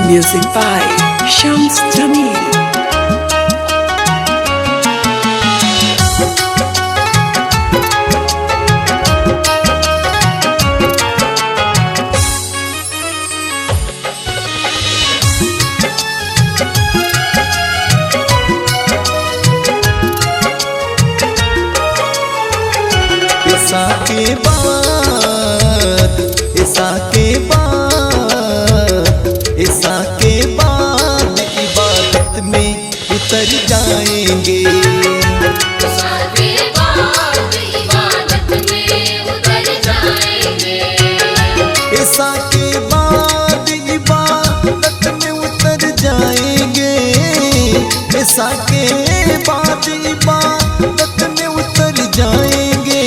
Music by Shams Jamil. ऐसा के बाद, ऐसा के बाद, ऐसा के बाद इबादत में उतर जाएंगे। ऐसा के बाद इबादत में उतर जाएंगे। ऐसा के बाद इबादत में उतर जाएंगे। ऐसा के बाद इबादत में उतर जाएंगे।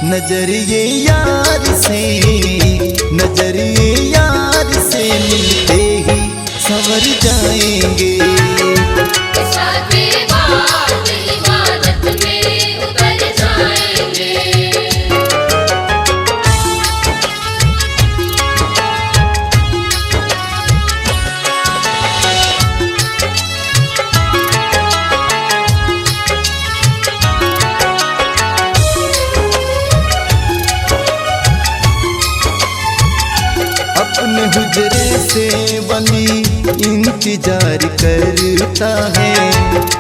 नजरिए यार से, नजरिए यार से मिलते ही संवर जाएंगे। ऐसा के बाद इबादत में उतर जाएंगे। अपने हुजरे से वली इंतजार करता है।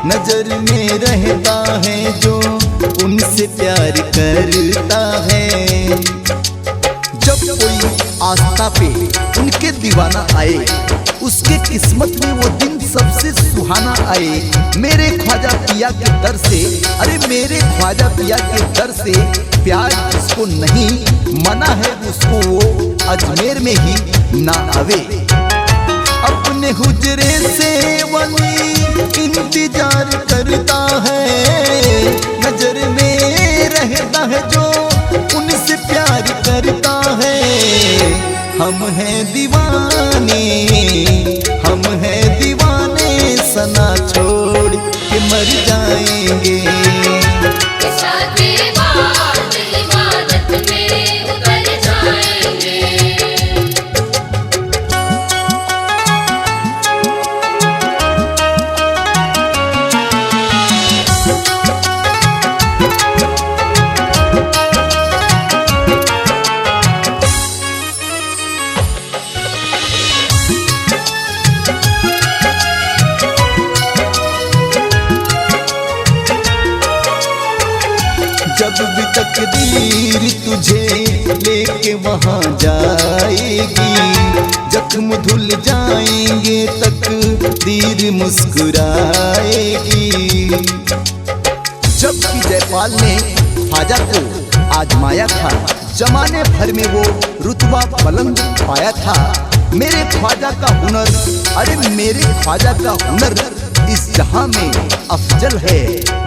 नजर में रहता है जो उनसे प्यार करता है। जब कोई आस्था पे उनके दीवाना आए, उसके किस्मत में वो दिन सबसे सुहाना आए। मेरे ख्वाजा पिया के दर से, अरे मेरे ख्वाजा पिया के दर से प्यार जिसको नहीं मना है उसको वो अजमेर में ही ना आवे। अपने हुजरे से वली इंतजार करता है। नजर में रहता है जो उनसे प्यार करता है। हम हैं दीवाने, हम हैं दीवाने, सना छोड़ के मर जाएंगे। ऐसा के बाद इबादत में उतर जाएंगे। जब भी तकदीर तुझे लेके वहाँ जाएगी, जख्म धुल जाएंगे तकदीर मुस्कुराएगी। जब कि जयपाल ने ख्वाजा को आजमाया था, जमाने भर में वो रुतबा बुलंद पाया था। मेरे ख्वाजा का हुनर, अरे मेरे ख्वाजा का हुनर इस जहां में अफजल है।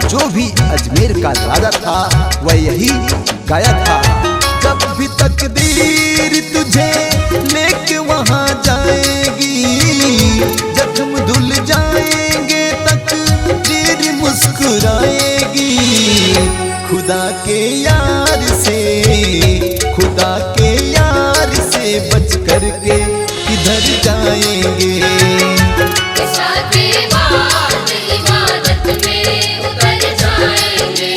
जो भी अजमेर का राजा था वह यही गाया था। जब भी तकदीर तुझे लेके वहां जाएगी, जख्म धुल जाएंगे तकदीर मुस्कुराएगी। खुदा के यार से, खुदा के यार से बच कर के किधर जाएंगे। ऐसा के बाद इबादत में उतर जाएंगे।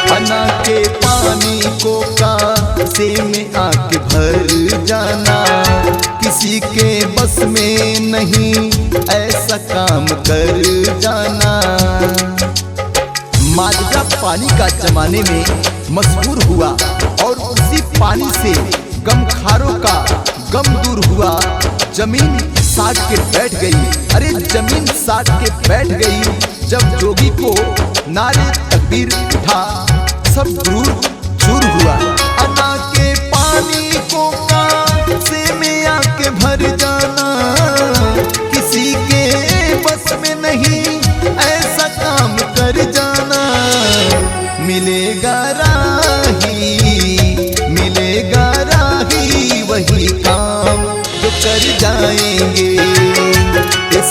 बना के पानी को कासे में आके भर जाना, किसी के बस में नहीं ऐसा काम कर जाना। माजरा पानी का जमाने में मशहूर हुआ और उसी पानी से गमखारों का गम दूर हुआ। जमीन साट के बैठ गई, अरे जमीन साट के बैठ गई। जब जोगी को नारे तकबीर उठा, सब गुरूर चूर हुआ। अना के पानी को कासे में आके भर जाना, किसी के बस में नहीं ऐसा काम कर जाना। मिलेगा राही, मिलेगा राही।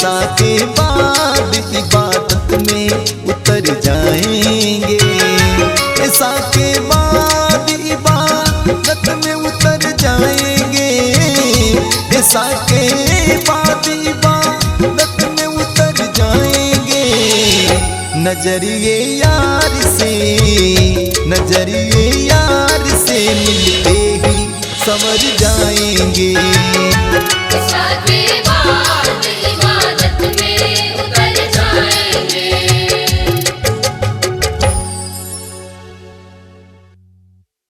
ऐसा के बाद इबादत में उतर जाएंगे, ऐसा के बाद इबादत में उतर जाएंगे, ऐसा के बाद इबादत में उतर जाएंगे। नजरिए यार से, नजरिए यार से मिलते ही संवर जाएंगे।